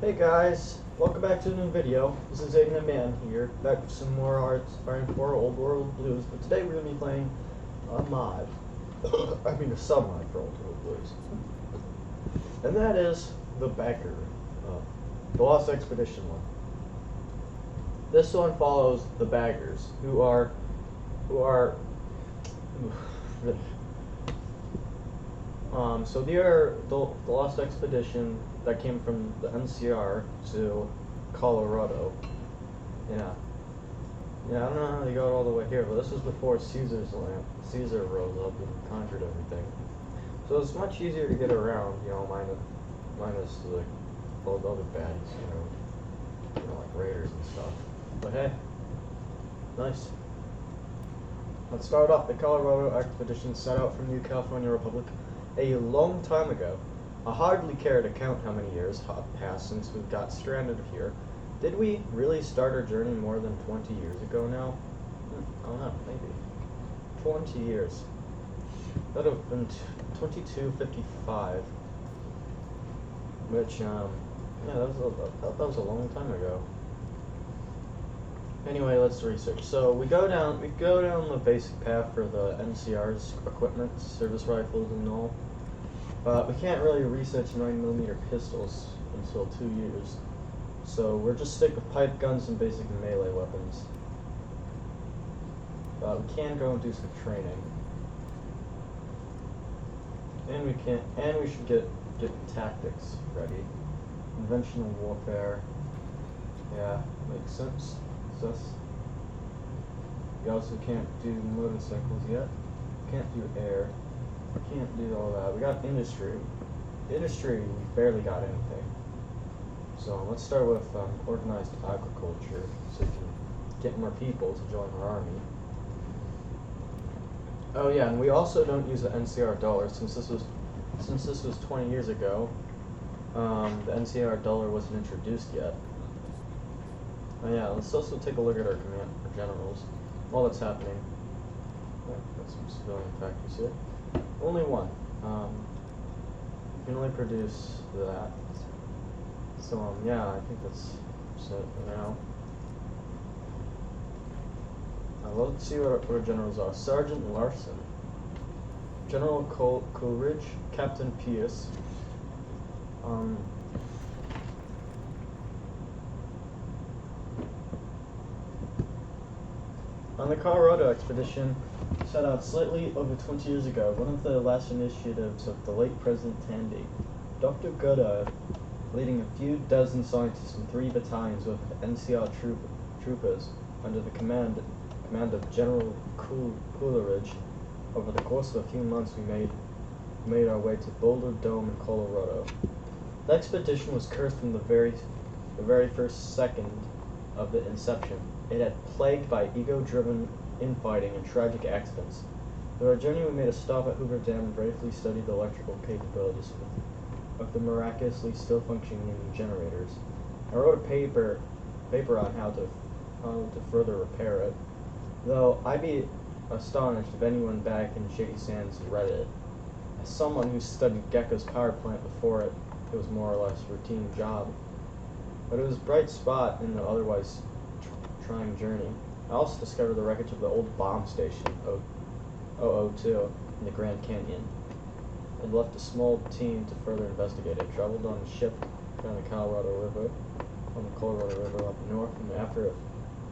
Hey guys, welcome back to a new video. This is Aiden and Man here, back with some more Iron 4 Old World Blues, but today we're going to be playing a mod. a sub-mod for Old World Blues. And that is the Bagger, the Lost Expedition one. This one follows the Baggers, who are so they are the Lost Expedition that came from the NCR to Colorado. Yeah, I don't know how they got all the way here, but this was before Caesar rose up and conquered everything. So it's much easier to get around, minus like all the other baddies, like raiders and stuff. But hey, nice. Let's start off. The Colorado Expedition set out from New California Republic a long time ago. I hardly care to count how many years have passed since we got stranded here. Did we really start our journey more than 20 years ago now? I don't know, maybe. 20 years. That would have been 2255. Which, that was a long time ago. Anyway, let's research. So we go down the basic path for the NCR's equipment, service rifles and all. We can't really research 9mm pistols until 2 years, so we're just stick with pipe guns and basic melee weapons. We can go and do some training, and we should get tactics ready. Conventional warfare, yeah, makes sense. We also can't do motorcycles yet. Can't do air. Can't do all that. We got industry. Industry, we barely got anything. So let's start with organized agriculture, so we can get more people to join our army. Oh yeah, and we also don't use the NCR dollar since this was 20 years ago. The NCR dollar wasn't introduced yet. Oh yeah, let's also take a look at our generals while that's happening. Oh, got some civilian factories here. Only one. You can only produce that. So yeah, I think that's it for now. Let's see what our generals are. Sergeant Larson, General Coleridge, Captain Pierce. On the Colorado expedition, set out slightly over 20 years ago, one of the last initiatives of the late President Tandy, Dr. Goddard, leading a few dozen scientists and 3 battalions of NCR troopers under the command of General Coleridge. Over the course of a few months, we made our way to Boulder Dome in Colorado. The expedition was cursed from the very first second of the inception. It had plagued by ego-driven infighting and tragic accidents. Through our journey, we made a stop at Hoover Dam and bravely studied the electrical capabilities of the miraculously still functioning generators. I wrote a paper on how to further repair it, though I'd be astonished if anyone back in Shady Sands read it. As someone who studied Gecko's power plant before it was more or less a routine job. But it was a bright spot in the otherwise trying journey. I also discovered the wreckage of the old bomb station, 002, in the Grand Canyon, and left a small team to further investigate it. Traveled on a ship down the Colorado River up north, and after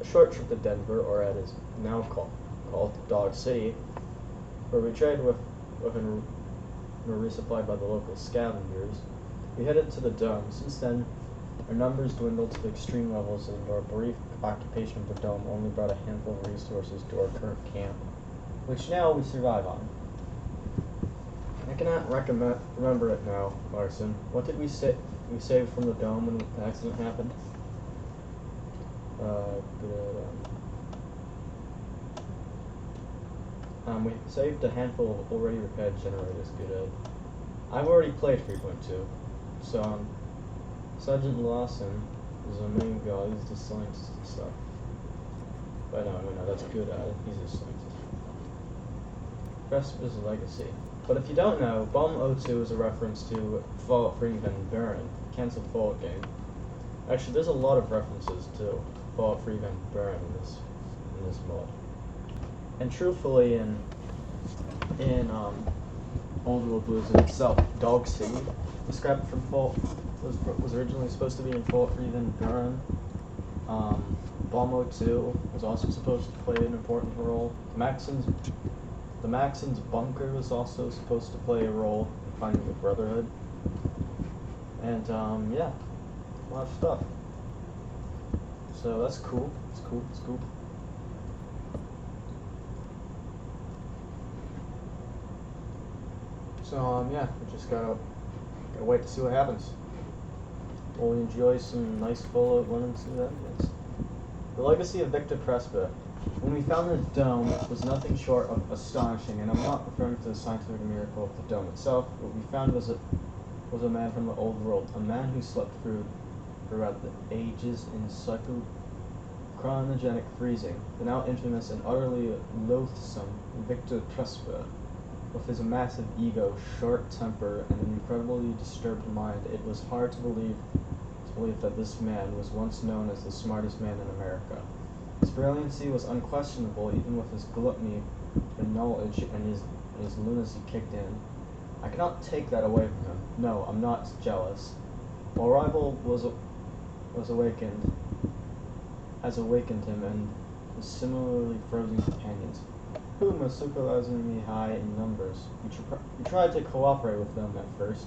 a short trip to Denver, or as it is now called Dog City, where we traded with and were resupplied by the local scavengers, we headed to the Dome. Since then, our numbers dwindled to extreme levels, and our brief occupation of the Dome only brought a handful of resources to our current camp, which now we survive on. I cannot remember it now, Larson. What did we saved from the Dome when the accident happened? We saved a handful of already repaired generators. Good. I've already played 3.2, so Sergeant Lawson is our main guy. He's the scientist and stuff. But no, that's good at it. He's a scientist. Rest is a legacy. But if you don't know, Bomb 02 is a reference to Fallout 3 Van Buren, cancelled Fallout game. Actually, there's a lot of references to Fallout 3 Van Buren in this mod. And truthfully, in Old World Blues itself, Dog City, the scrap from Fallout was originally supposed to be in Fallout 3 Van Buren. Balmo 2 was also supposed to play an important role. The Maxons bunker was also supposed to play a role in finding the Brotherhood. And yeah, a lot of stuff. So that's cool. It's cool. It's cool. So yeah, we just gotta wait to see what happens. We'll enjoy some nice Fallout 1 and 2 evidence. The legacy of Victor Prespa. When we found the dome, it was nothing short of astonishing, and I'm not referring to the scientific miracle of the dome itself. What we found was a man from the old world, a man who slept throughout the ages in cryogenic freezing. The now infamous and utterly loathsome Victor Prespa. With his massive ego, short temper, and an incredibly disturbed mind, it was hard to believe that this man was once known as the smartest man in America. His brilliancy was unquestionable, even with his gluttony for knowledge and his lunacy kicked in. I cannot take that away from him. No, I'm not jealous. While rival has awakened him and his similarly frozen companions, whom was surprisingly high in numbers. We tried to cooperate with them at first.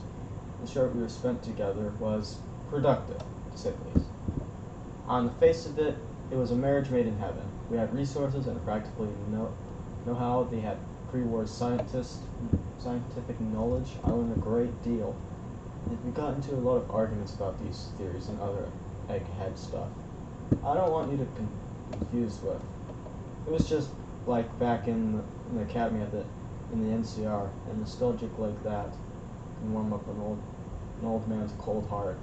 The short we were spent together was productive, to say the least. On the face of it, it was a marriage made in heaven. We had resources and practically know-how. They had pre-war scientific knowledge. I learned a great deal. And we got into a lot of arguments about these theories and other egghead stuff. I don't want you to confuse with. It was just like back in the academy in the NCR, and nostalgic like that can warm up an old man's cold heart.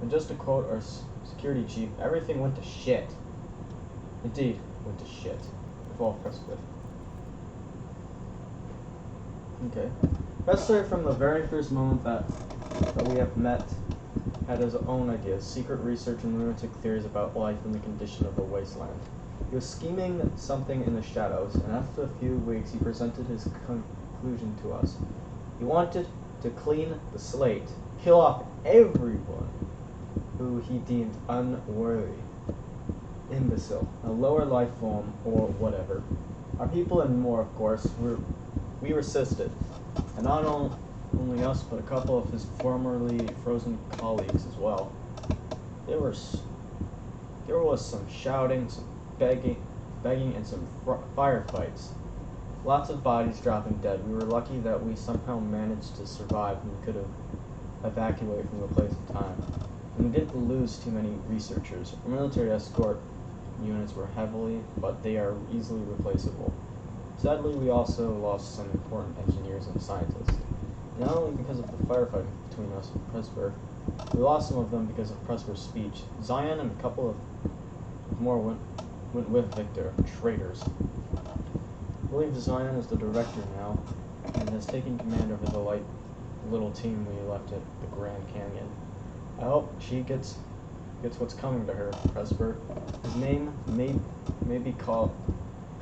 And just to quote our security chief, everything went to shit. Indeed, went to shit. With all Prespa. Okay. Prespa, from the very first moment that we have met, had his own ideas, secret research and lunatic theories about life and the condition of the wasteland. He was scheming something in the shadows, and after a few weeks he presented his conclusion to us. He wanted to clean the slate, kill off everyone who he deemed unworthy, imbecile, a lower life form, or whatever. Our people and more, of course, we resisted, and not only us, but a couple of his formerly frozen colleagues as well. There was some shouting, some begging, and some firefights. Lots of bodies dropping dead. We were lucky that we somehow managed to survive and could have evacuated from the place in time. And we didn't lose too many researchers. Our military escort units were heavily, but they are easily replaceable. Sadly, we also lost some important engineers and scientists. Not only because of the firefighting between us and Prespa, we lost some of them because of Prespa's speech. Zion and a couple of more went with Victor, traitors. I believe Zion is the director now, and has taken command over the little team we left at the Grand Canyon. I hope she gets what's coming to her, Prespa. His name may be called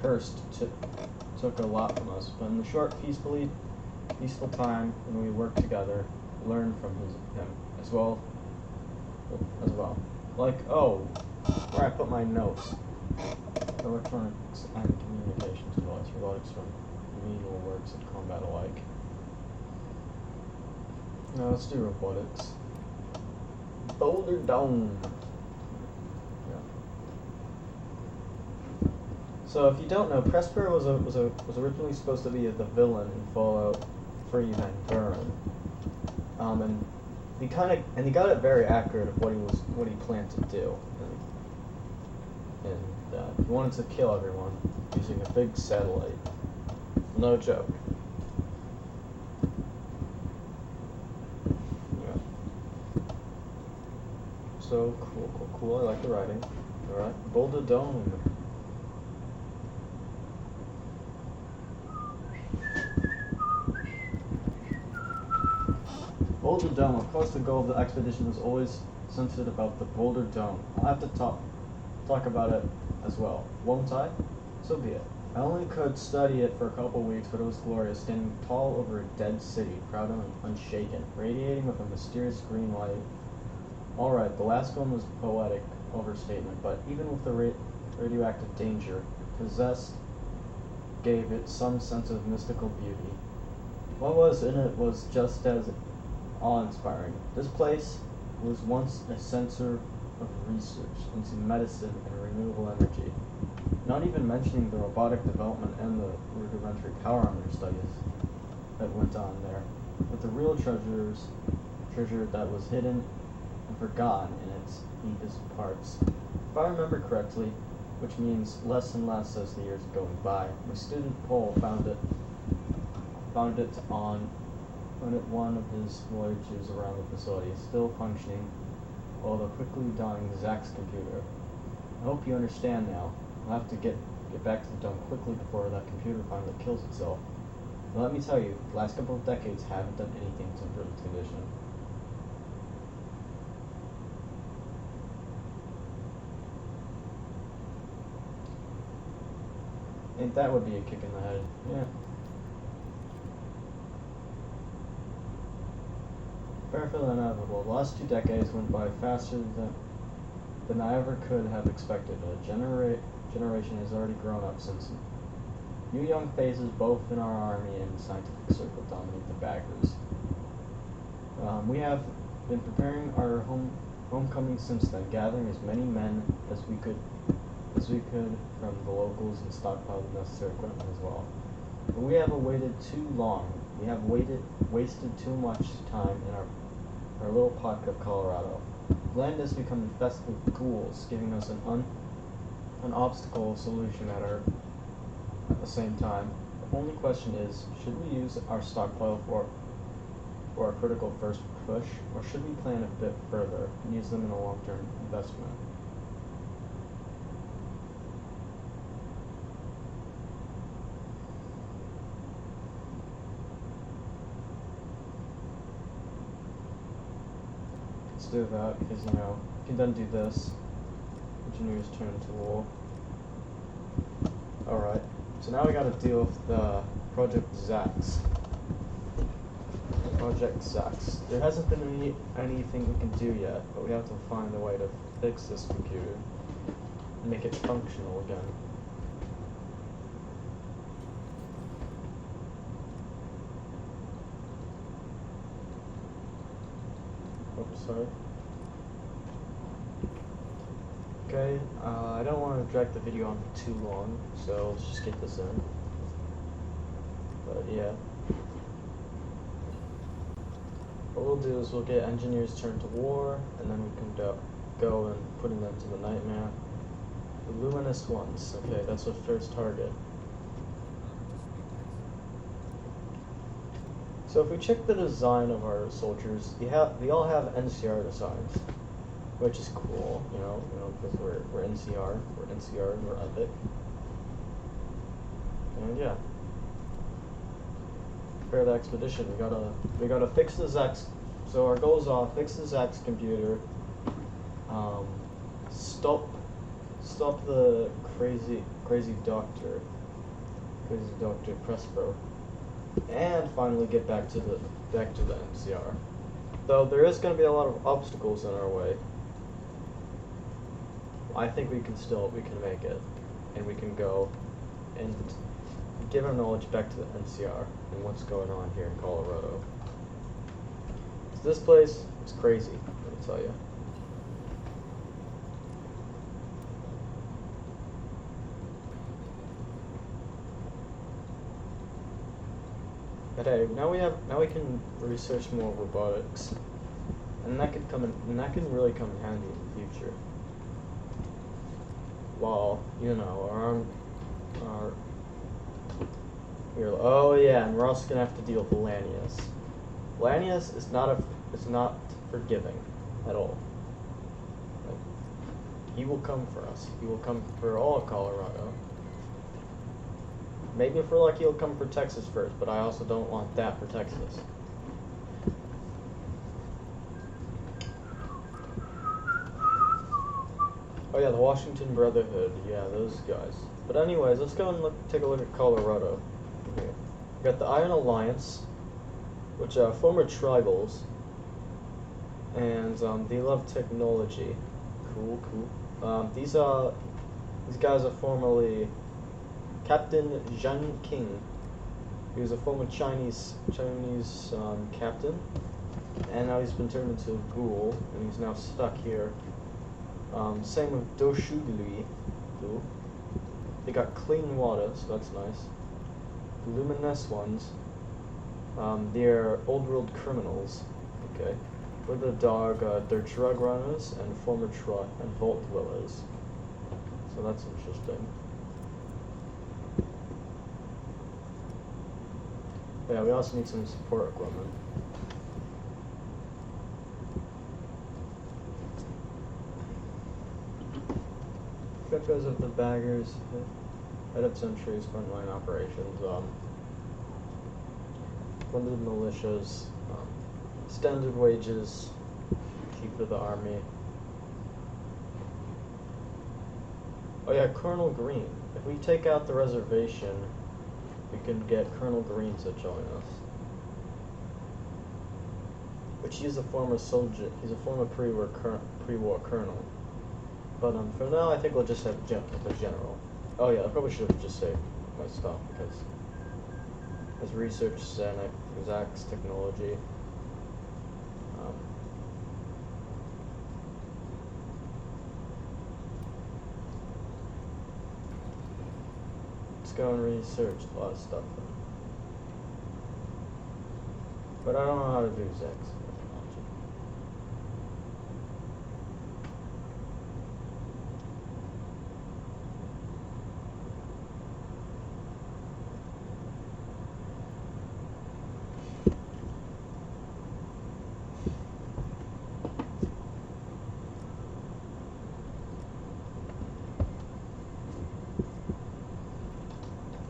cursed, took a lot from us, but in the short, peaceful time when we worked together, learned from him as well. Like, oh, where I put my notes. Electronics and communications device, robotics from menial works and combat alike. Now let's do robotics. Boulder Dome. Yeah. So if you don't know, Prespa was originally supposed to be the villain in Fallout 3 Van Buren. And he got it very accurate of what he planned to do. And he wanted to kill everyone using a big satellite. No joke. Yeah. So cool. I like the writing. All right, Boulder Dome. Boulder Dome. Of course, the goal of the expedition was always centered about the Boulder Dome. I'll have to talk about it as well, won't I? So be it. I only could study it for a couple weeks, but it was glorious, standing tall over a dead city, proud and unshaken, radiating with a mysterious green light. Alright, the last one was poetic overstatement, but even with the radioactive danger possessed gave it some sense of mystical beauty. What was in it was just as awe-inspiring. This place was once a center of research into medicine and renewable energy, not even mentioning the robotic development and the rudimentary power armor studies that went on there, but the real treasure that was hidden and forgotten in its deepest parts. If I remember correctly, which means less and less as the years are going by, my student Paul found it on one of his voyages around the facility, still functioning while the quickly dying Zax computer. I hope you understand now. I'll have to get back to the dome quickly before that computer finally kills itself. But let me tell you, the last couple of decades haven't done anything to improve its condition. And that would be a kick in the head. Yeah. Fairfield inevitable. The last 2 decades went by faster than I ever could have expected. A generation has already grown up since. New young faces, both in our army and scientific circle, dominate the backers. We have been preparing our homecoming since then, gathering as many men as we could from the locals and stockpiled the necessary equipment as well. But we have waited too long. We have wasted too much time in our little pocket of Colorado. The land has become infested with ghouls, giving us an obstacle solution at the same time. The only question is, should we use our stockpile for a critical first push, or should we plan a bit further and use them in a long-term investment? Let's do that, because, you know, you can then do this. Engineers turn to war. Alright, so now we gotta deal with the Project Zax. Project Zax. There hasn't been anything we can do yet, but we have to find a way to fix this computer and make it functional again. Oops, sorry. Okay, I don't want to drag the video on for too long, so let's just get this in. But yeah. What we'll do is we'll get engineers turned to war, and then we can go and putting them to the nightmare. The luminous ones, okay, that's our first target. So if we check the design of our soldiers, they all have NCR designs, which is cool, you know, because we're NCR, we're epic, and yeah. Prepare the expedition. We gotta fix the Zax. So our goal is fix the Zax computer. Stop the crazy doctor Prespero, and finally get back to the NCR. Though there is going to be a lot of obstacles in our way, I think we can make it, and we can go and give our knowledge back to the NCR and what's going on here in Colorado. So this place is crazy, let me tell you. But hey, now we can research more robotics, and that can really come in handy in the future. While, you know, oh yeah, and we're also gonna have to deal with Lanius. Lanius is not forgiving at all. Like, he will come for us. He will come for all of Colorado. Maybe if we're lucky, he'll come for Texas first, but I also don't want that for Texas. Oh yeah, the Washington Brotherhood. Yeah, those guys. But anyways, let's go and take a look at Colorado. Okay. We got the Iron Alliance, which are former tribals, and they love technology. Cool, cool. These guys are formerly Captain Zhang King. He was a former Chinese captain, and now he's been turned into a ghoul, and he's now stuck here. Same with Do Shugli. They got clean water, so that's nice. The luminous ones. They're old world criminals. Okay. For the dog, they're drug runners and former and vault dwellers. So that's interesting. Yeah, we also need some support equipment. Because of the baggers, head of sentries, frontline operations, funded militias, standard wages, chief of the army. Oh yeah, Colonel Green. If we take out the reservation, we can get Colonel Green to join us. Which he's a former soldier. He's a former pre-war colonel. But for now, I think we'll just have the general. Oh yeah, I probably should have just saved my stuff because as research Zach's technology. Let's go and research a lot of stuff. But I don't know how to do Zach's technology.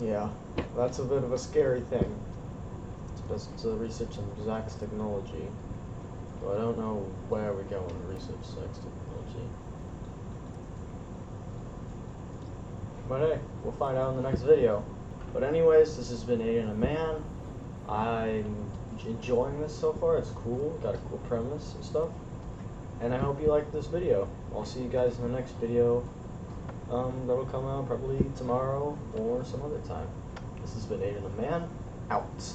Yeah, that's a bit of a scary thing. To research on Zach's technology. So I don't know where we go to research Zach's technology. But hey, we'll find out in the next video. But anyways, this has been Aiden a Man. I'm enjoying this so far. It's cool. Got a cool premise and stuff. And I hope you liked this video. I'll see you guys in the next video. That'll come out probably tomorrow or some other time. This has been Aiden the Man, out.